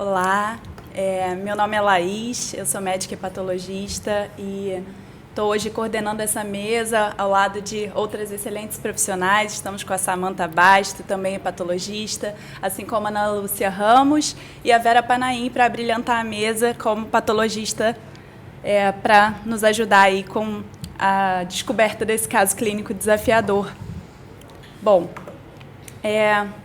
Olá, meu nome é Laís, eu sou médica e patologista e estou hoje coordenando essa mesa ao lado de outras excelentes profissionais. Estamos com a Samantha Basto, também é patologista, assim como a Ana Lúcia Ramos e a Vera Panaim para brilhantar a mesa como patologista para nos ajudar aí com a descoberta desse caso clínico desafiador. Bom,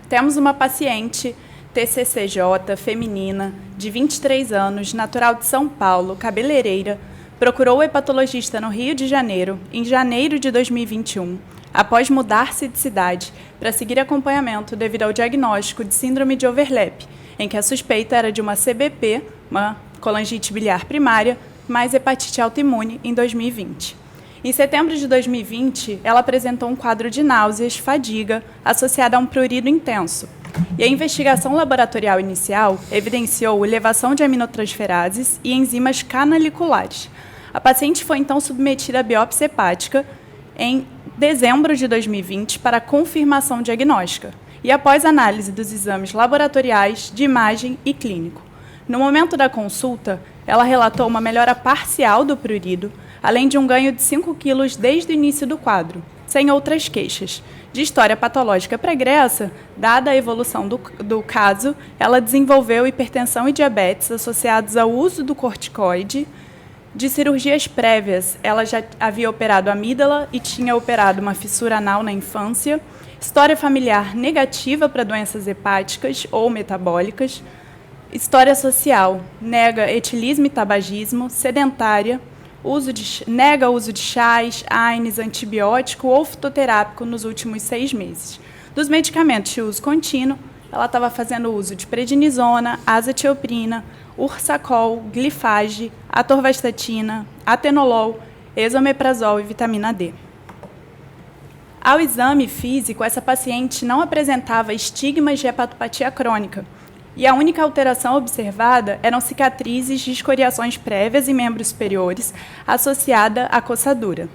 temos uma paciente TCCJ, feminina, de 23 anos, natural de São Paulo, cabeleireira, procurou o hepatologista no Rio de Janeiro, em janeiro de 2021, após mudar-se de cidade, para seguir acompanhamento devido ao diagnóstico de síndrome de overlap, em que a suspeita era de uma CBP, uma colangite biliar primária, mais hepatite autoimune, em 2020. Em setembro de 2020, ela apresentou um quadro de náuseas, fadiga, associada a um prurido intenso. E a investigação laboratorial inicial evidenciou elevação de aminotransferases e enzimas canaliculares. A paciente foi então submetida à biópsia hepática em dezembro de 2020 para confirmação diagnóstica e após análise dos exames laboratoriais, de imagem e clínico. No momento da consulta, ela relatou uma melhora parcial do prurido, além de um ganho de 5 quilos desde o início do quadro, sem outras queixas. De história patológica pregressa, dada a evolução do caso, ela desenvolveu hipertensão e diabetes associados ao uso do corticoide. De cirurgias prévias, ela já havia operado amígdala e tinha operado uma fissura anal na infância. História familiar negativa para doenças hepáticas ou metabólicas. História social, nega etilismo e tabagismo, sedentária, nega o uso de chás, AINES, antibiótico ou fitoterápico nos últimos 6 meses. Dos medicamentos de uso contínuo, ela estava fazendo uso de prednisona, azatioprina, ursacol, glifage, atorvastatina, atenolol, esomeprazol e vitamina D. Ao exame físico, essa paciente não apresentava estigmas de hepatopatia crônica, e a única alteração observada eram cicatrizes de escoriações prévias em membros superiores, associada à coçadura.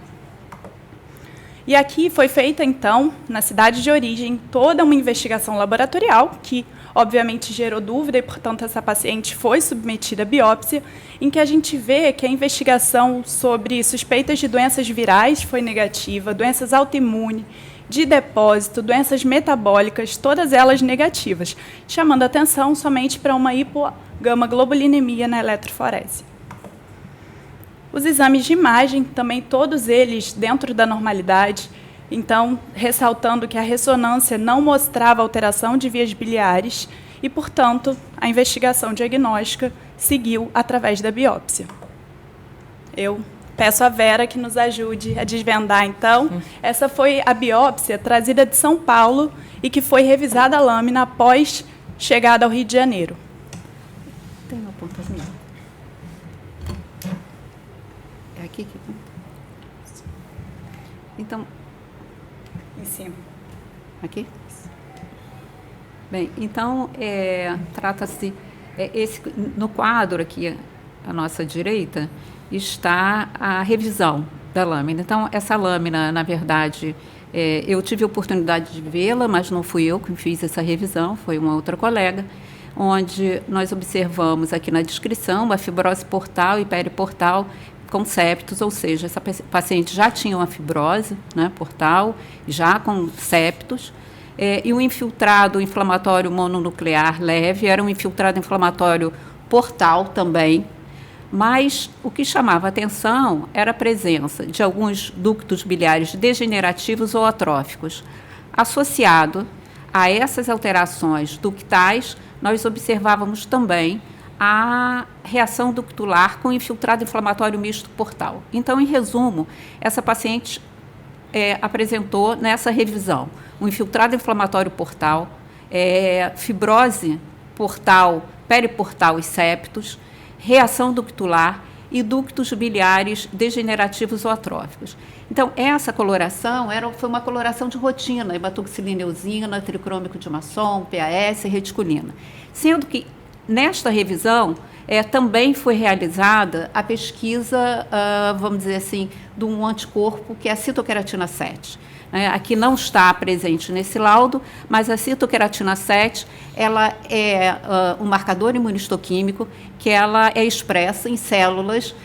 E aqui foi feita, então, na cidade de origem, toda uma investigação laboratorial, que obviamente gerou dúvida e, portanto, essa paciente foi submetida à biópsia, em que a gente vê que a investigação sobre suspeitas de doenças virais foi negativa, doenças autoimunes, de depósito, doenças metabólicas, todas elas negativas, chamando atenção somente para uma hipogama-globulinemia na eletroforese. Os exames de imagem, também todos eles dentro da normalidade, então, ressaltando que a ressonância não mostrava alteração de vias biliares e, portanto, a investigação diagnóstica seguiu através da biópsia. Eu peço a Vera que nos ajude a desvendar, então. Essa foi a biópsia trazida de São Paulo e que foi revisada a lâmina após chegada ao Rio de Janeiro. Tem uma pontazinha. É aqui que... Então... Em cima. Aqui? Bem, então, trata-se... no quadro aqui, à nossa direita, está a revisão da lâmina. Então, essa lâmina, na verdade, eu tive a oportunidade de vê-la, mas não fui eu que fiz essa revisão, foi uma outra colega, onde nós observamos aqui na descrição uma fibrose portal e periportal com septos, ou seja, essa paciente já tinha uma fibrose, né, portal, já com septos, e um infiltrado inflamatório mononuclear leve, era um infiltrado inflamatório portal também, mas o que chamava atenção era a presença de alguns ductos biliares degenerativos ou atróficos. Associado a essas alterações ductais, nós observávamos também a reação ductular com infiltrado inflamatório misto portal. Então, em resumo, essa paciente apresentou nessa revisão um infiltrado inflamatório portal, fibrose portal, periportal e septos, reação ductular e ductos biliares degenerativos ou atróficos. Então, essa coloração foi uma coloração de rotina, hematoxilina eosina, tricrômico de Masson, PAS e reticulina. Sendo que, nesta revisão, também foi realizada a pesquisa, vamos dizer assim, de um anticorpo, que é a citoqueratina 7. aqui não está presente nesse laudo, mas a citoqueratina 7, ela é um marcador imunistoquímico que ela é expressa em células,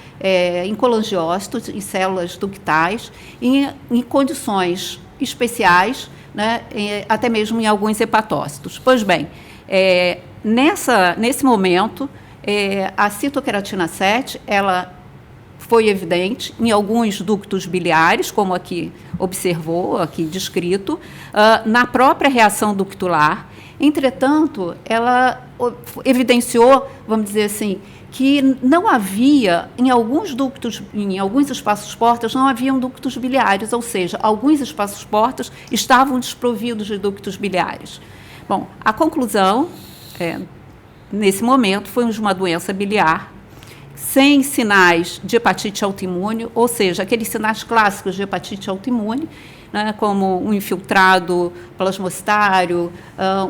em colangiócitos, em células ductais, em condições especiais, né, até mesmo em alguns hepatócitos. Pois bem, nesse momento, a citoqueratina 7, ela foi evidente em alguns ductos biliares, como aqui observou, aqui descrito, na própria reação ductular. Entretanto, ela evidenciou, vamos dizer assim, que não havia, em alguns ductos, em alguns espaços portas, não haviam ductos biliares, ou seja, alguns espaços portas estavam desprovidos de ductos biliares. Bom, a conclusão, nesse momento, foi de uma doença biliar, sem sinais de hepatite autoimune, ou seja, aqueles sinais clássicos de hepatite autoimune, né, como um infiltrado plasmocitário,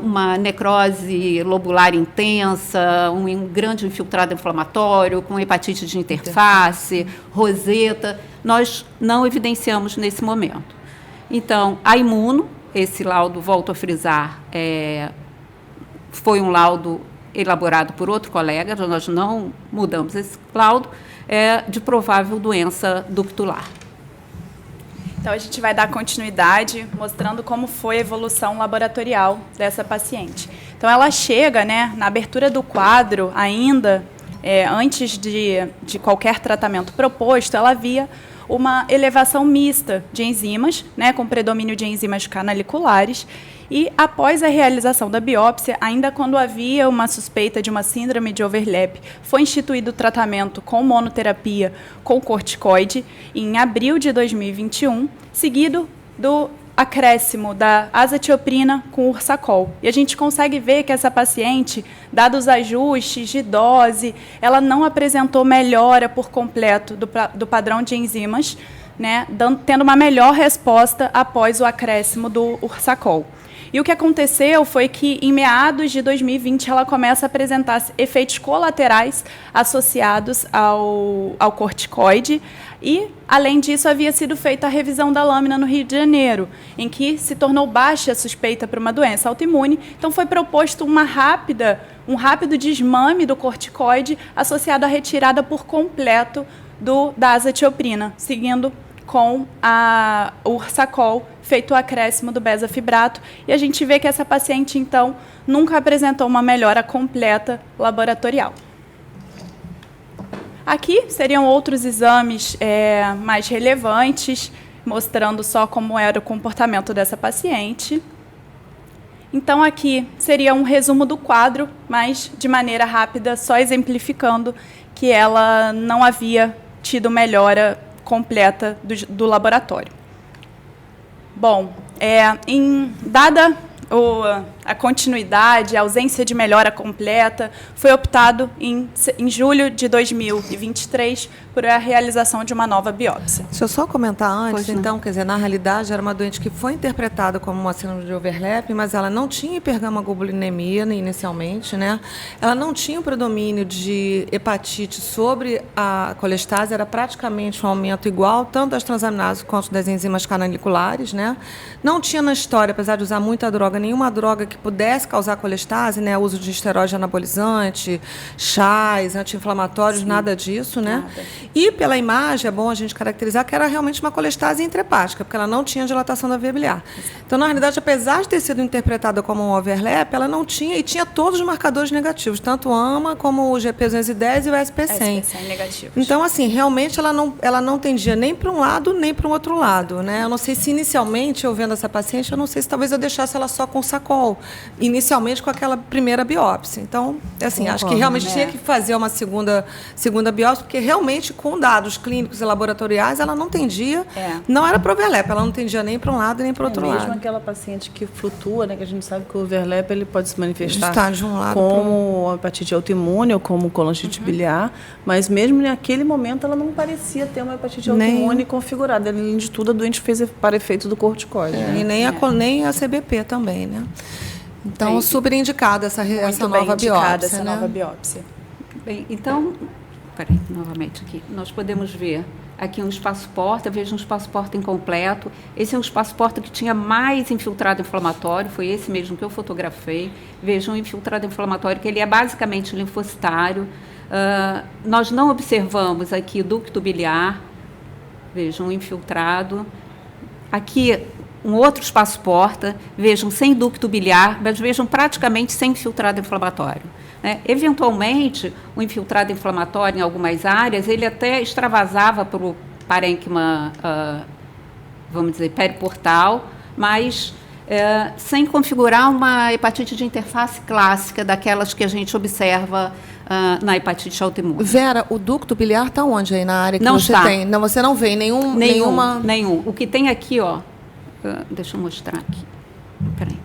uma necrose lobular intensa, um grande infiltrado inflamatório, com hepatite de interface, roseta, nós não evidenciamos nesse momento. Então, a imuno, esse laudo, volto a frisar, foi um laudo elaborado por outro colega, nós não mudamos esse laudo, de provável doença ductular. Então, a gente vai dar continuidade, mostrando como foi a evolução laboratorial dessa paciente. Então, ela chega, né, na abertura do quadro, ainda, antes de qualquer tratamento proposto, ela via uma elevação mista de enzimas, né, com predomínio de enzimas canaliculares, e após a realização da biópsia, ainda quando havia uma suspeita de uma síndrome de overlap, foi instituído o tratamento com monoterapia com corticoide em abril de 2021, seguido do acréscimo da azatioprina com ursacol. E a gente consegue ver que essa paciente, dados os ajustes de dose, ela não apresentou melhora por completo do padrão de enzimas, né, tendo uma melhor resposta após o acréscimo do ursacol. E o que aconteceu foi que, em meados de 2020, ela começa a apresentar efeitos colaterais associados ao corticoide. E, além disso, havia sido feita a revisão da lâmina no Rio de Janeiro, em que se tornou baixa a suspeita para uma doença autoimune. Então, foi proposto um rápido desmame do corticoide associado à retirada por completo da azatioprina, seguindo com o ursacol, feito o acréscimo do bezafibrato, e a gente vê que essa paciente, então, nunca apresentou uma melhora completa laboratorial. Aqui seriam outros exames mais relevantes, mostrando só como era o comportamento dessa paciente. Então, aqui seria um resumo do quadro, mas de maneira rápida, só exemplificando que ela não havia tido melhora completa do laboratório. Bom, dada a continuidade, a ausência de melhora completa, foi optado em julho de 2023 por a realização de uma nova biópsia. Deixa eu só comentar antes, então, quer dizer, na realidade era uma doente que foi interpretada como uma síndrome de overlap, mas ela não tinha hipergamaglobulinemia inicialmente, né? Ela não tinha o predomínio de hepatite sobre a colestase, era praticamente um aumento igual, tanto das transaminases quanto das enzimas canaliculares, né? Não tinha na história, apesar de usar muita droga, nenhuma droga que pudesse causar colestase, né? Uso de esteroide anabolizante, chás, anti-inflamatórios, nada disso, né? Nada. E pela imagem, é bom a gente caracterizar que era realmente uma colestase intrahepática, porque ela não tinha dilatação da via biliar. Então, na realidade, apesar de ter sido interpretada como um overlap, ela não tinha, e tinha todos os marcadores negativos, tanto o AMA como o GP210 e o SP100. SP100 negativos. Então, assim, realmente ela não tendia nem para um lado, nem para o outro lado, né? Eu não sei se inicialmente, eu vendo essa paciente, eu não sei se talvez eu deixasse ela só com sacol, inicialmente com aquela primeira biópsia. Então, assim, acho que realmente tinha que fazer uma segunda biópsia, porque realmente, com dados clínicos e laboratoriais, ela não tendia, não era para overlap, ela não tendia nem para um lado nem para o outro lado. Mesmo aquela paciente que flutua, né, que a gente sabe que o overlap ele pode se manifestar de um lado como hepatite autoimune ou como colangite biliar, mas mesmo naquele momento ela não parecia ter uma hepatite autoimune configurada. Além de tudo, a doente fez para efeito do corticoide. E nem a CBP também, né? Então, super indicada essa nova biópsia. Nova biópsia. Bem, então, Peraí, novamente aqui. Nós podemos ver aqui um espaço-porta, veja um espaço-porta incompleto. Esse é um espaço-porta que tinha mais infiltrado inflamatório, foi esse mesmo que eu fotografei. Veja um infiltrado inflamatório, que ele é basicamente linfocitário. Nós não observamos aqui ducto biliar, vejam um infiltrado. Aqui um outro espaço-porta, vejam sem ducto biliar, mas vejam praticamente sem infiltrado inflamatório. Eventualmente, o infiltrado inflamatório em algumas áreas, ele até extravasava para o parênquima, vamos dizer, periportal, mas sem configurar uma hepatite de interface clássica, daquelas que a gente observa na hepatite autoimune. Vera, o ducto biliar está onde aí na área que não você está. tem? Não, você não vê nenhuma... Nenhum. O que tem aqui, ó, deixa eu mostrar aqui. Peraí.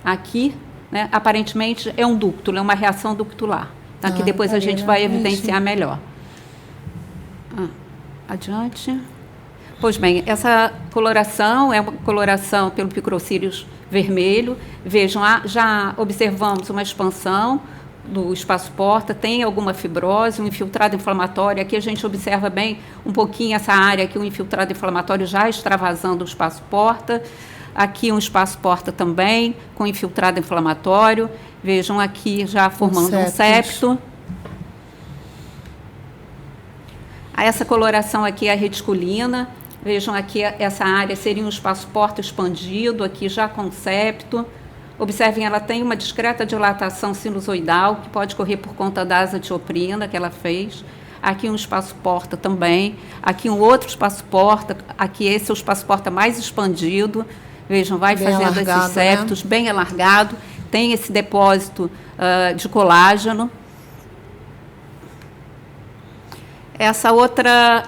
Aqui, né, aparentemente é um ducto, é uma reação ductular, tá? Que depois a gente vai evidenciar melhor. Adiante. Pois bem, essa coloração é uma coloração pelo picrocílios vermelho. Vejam, já observamos uma expansão do espaço-porta, tem alguma fibrose, um infiltrado inflamatório. Aqui a gente observa bem um pouquinho essa área aqui, um infiltrado inflamatório já extravasando o espaço-porta. Aqui um espaço-porta também, com infiltrado inflamatório. Vejam aqui já formando um septo. Essa coloração aqui é a reticulina. Vejam aqui, essa área seria um espaço-porta expandido, aqui já com septo. Observem, ela tem uma discreta dilatação sinusoidal, que pode correr por conta da azatioprina que ela fez. Aqui um espaço-porta também. Aqui um outro espaço-porta. Aqui esse é o espaço-porta mais expandido. Vejam, vai bem fazendo esses septos, né? Bem alargado. Tem esse depósito de colágeno. Essa outra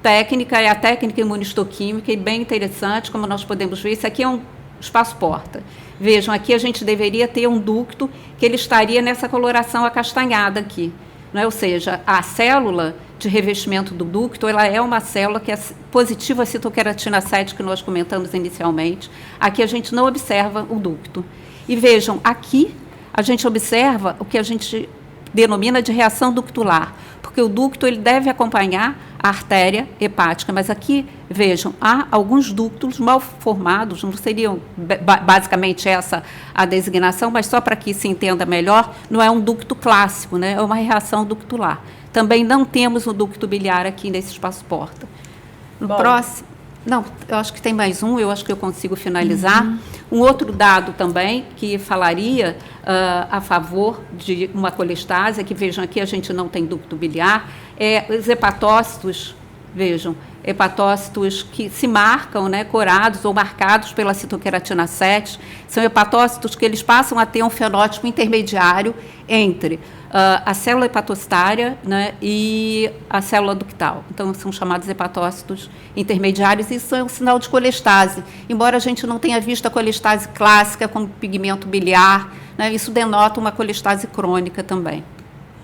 técnica é a técnica imunistoquímica, e bem interessante, como nós podemos ver. Isso aqui é um espaço-porta. Vejam, aqui a gente deveria ter um ducto que ele estaria nessa coloração acastanhada aqui. Ou seja, a célula de revestimento do ducto, ela é uma célula que é positiva à citoqueratina 7, que nós comentamos inicialmente. Aqui a gente não observa o ducto. E vejam, aqui a gente observa o que a gente denomina de reação ductular, porque o ducto ele deve acompanhar a artéria hepática, mas aqui, vejam, há alguns ductos mal formados, não seriam basicamente essa a designação, mas só para que se entenda melhor, não é um ducto clássico, né? É uma reação ductular. Também não temos o ducto biliar aqui nesse espaço-porta. No próximo... Não, eu acho que tem mais um, eu acho que eu consigo finalizar. Um outro dado também que falaria a favor de uma colestase, que vejam aqui a gente não tem ducto biliar, os hepatócitos, vejam, hepatócitos que se marcam, né, corados ou marcados pela citoqueratina 7, são hepatócitos que eles passam a ter um fenótipo intermediário entre a célula hepatocitária, né, e a célula ductal. Então, são chamados hepatócitos intermediários, e isso é um sinal de colestase. Embora a gente não tenha visto a colestase clássica como pigmento biliar, né, isso denota uma colestase crônica também.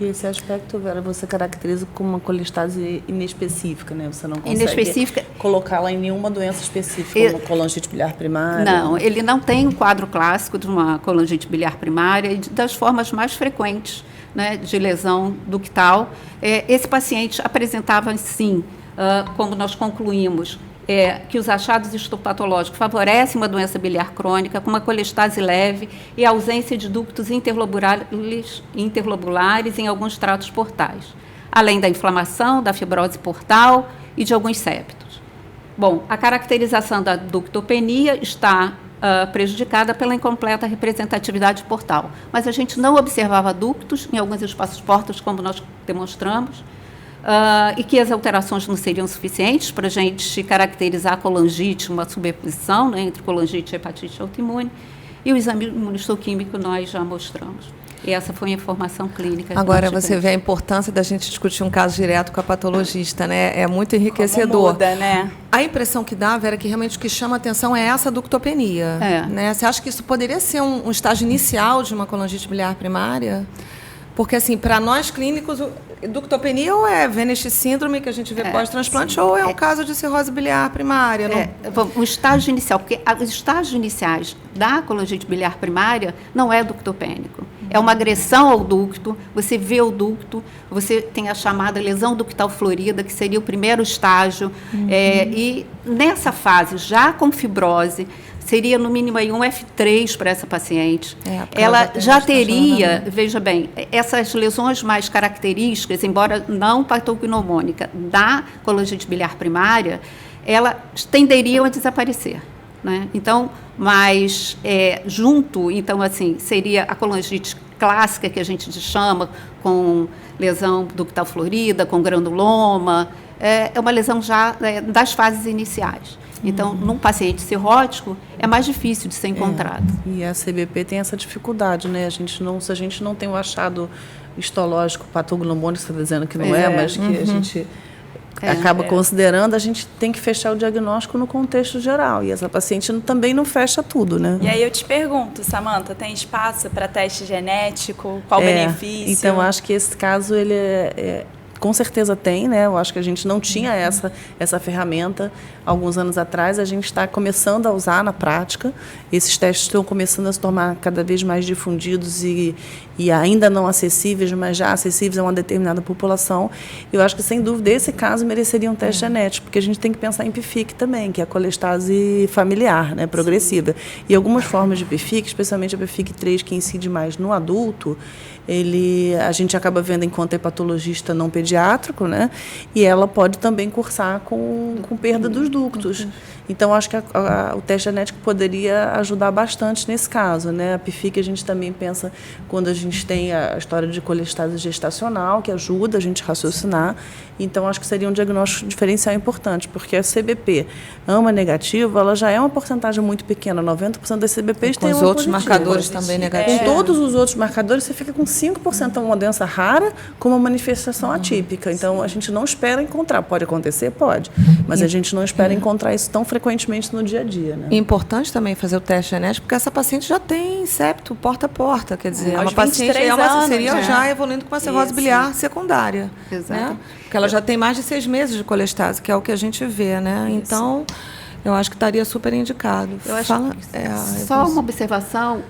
E esse aspecto, Vera, você caracteriza como uma colestase inespecífica, né? Você não consegue colocá-la em nenhuma doença específica, como colangite biliar primária? Não, ele não tem um quadro clássico de uma colangite biliar primária, e das formas mais frequentes, né, de lesão ductal. Esse paciente apresentava, sim, como nós concluímos, que os achados histopatológicos favorecem uma doença biliar crônica com uma colestase leve e ausência de ductos interlobulares em alguns tratos portais, além da inflamação, da fibrose portal e de alguns septos. Bom, a caracterização da ductopenia está prejudicada pela incompleta representatividade portal, mas a gente não observava ductos em alguns espaços portas, como nós demonstramos, e que as alterações não seriam suficientes para a gente caracterizar a colangite, uma subposição, né, entre colangite e hepatite autoimune, e o exame imunistoquímico nós já mostramos. E essa foi a informação clínica. Agora você vê a importância da gente discutir um caso direto com a patologista, né? É muito enriquecedor. Como muda, né? A impressão que dá, Vera, que realmente o que chama a atenção é essa ductopenia. Né? Você acha que isso poderia ser um estágio inicial de uma colangite biliar primária? Porque, assim, para nós clínicos, ductopenia ou é Venest síndrome, que a gente vê pós-transplante, ou é um caso de cirrose biliar primária? O estágio inicial, porque os estágios iniciais da colangite biliar primária não é ductopênico. É uma agressão ao ducto, você vê o ducto, você tem a chamada lesão ductal florida, que seria o primeiro estágio, e nessa fase, já com fibrose, seria no mínimo aí um F3 para essa paciente. Ela já teria, veja bem, essas lesões mais características, embora não patognomônica, da colangite biliar primária, elas tenderiam a desaparecer, né? Então, mas junto, então assim, seria a colangite clássica que a gente chama, com lesão ductal florida, com granuloma, é uma lesão já das fases iniciais. Então, num paciente cirrótico, é mais difícil de ser encontrado. E a CBP tem essa dificuldade, né? Se a gente não tem o achado histológico patognomônico, você está dizendo que não mas que a gente acaba considerando, a gente tem que fechar o diagnóstico no contexto geral. E essa paciente também não fecha tudo, né? E aí eu te pergunto, Samantha, tem espaço para teste genético? Qual o benefício? Então, acho que esse caso, ele com certeza tem, né? Eu acho que a gente não tinha essa ferramenta alguns anos atrás. A gente está começando a usar na prática. Esses testes estão começando a se tornar cada vez mais difundidos e ainda não acessíveis, mas já acessíveis a uma determinada população. Eu acho que, sem dúvida, esse caso mereceria um teste genético, porque a gente tem que pensar em PFIC também, que é a colestase familiar, né, progressiva. Sim. E algumas formas de PFIC, especialmente a PFIC3, que incide mais no adulto, a gente acaba vendo enquanto hepatologista não pediátrico, né? E ela pode também cursar com perda dos ductos. Então, acho que o teste genético poderia ajudar bastante nesse caso, né? A PFIC a gente também pensa quando a gente tem a história de colestase gestacional, que ajuda a gente a raciocinar. Então, acho que seria um diagnóstico diferencial importante, porque a CBP AMA negativa, ela já é uma porcentagem muito pequena, 90% das CBPs tem uma os outros positiva. marcadores também negativos. Com todos os outros marcadores, você fica com 5% uma doença rara com uma manifestação atípica. Então, a gente não espera encontrar. Pode acontecer? Pode. Mas a gente não espera encontrar isso tão frequentemente no dia a dia, né? É importante também fazer o teste genético, porque essa paciente já tem septo porta a porta, quer dizer, aos uma paciente seria já evoluindo com uma cirrose biliar secundária. Exato. Né? Porque ela já tem mais de 6 meses de colestase, que é o que a gente vê, né? Então, eu acho que estaria super indicado. Eu acho só uma observação,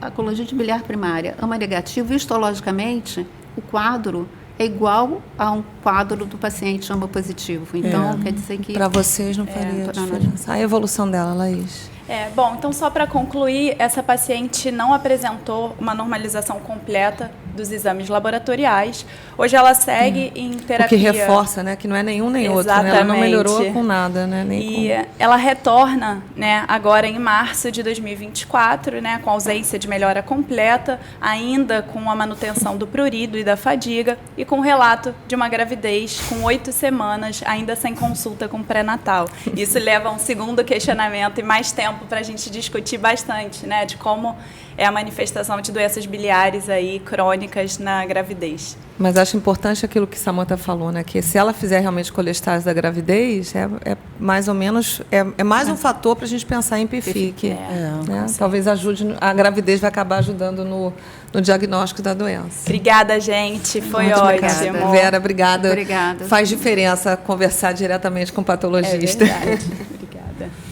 a colangite biliar primária, AMA negativo, histologicamente, o quadro é igual a um quadro do paciente AMA positivo. Então, quer dizer que... Para vocês não faria diferença. A evolução dela, Laís. Bom, então só para concluir, essa paciente não apresentou uma normalização completa dos exames laboratoriais. Hoje ela segue em terapia. O que reforça, né, que não é nenhum nem outro, né? Ela não melhorou com nada, né? Ela retorna, né, agora em março de 2024, né, com ausência de melhora completa, ainda com a manutenção do prurido e da fadiga e com relato de uma gravidez com 8 semanas, ainda sem consulta com pré-natal. Isso leva a um segundo questionamento e mais tempo para a gente discutir bastante, né, de como é a manifestação de doenças biliares aí crônicas na gravidez. Mas acho importante aquilo que Samantha falou, né, que se ela fizer realmente colestase da gravidez, é mais ou menos mais um fator para a gente pensar em PFIC. Né? Talvez ajude, a gravidez vai acabar ajudando no diagnóstico da doença. Obrigada, gente. Foi muito ótimo. Obrigada. Vera, obrigada. Obrigada. Faz diferença conversar diretamente com o patologista. É verdade. Obrigada.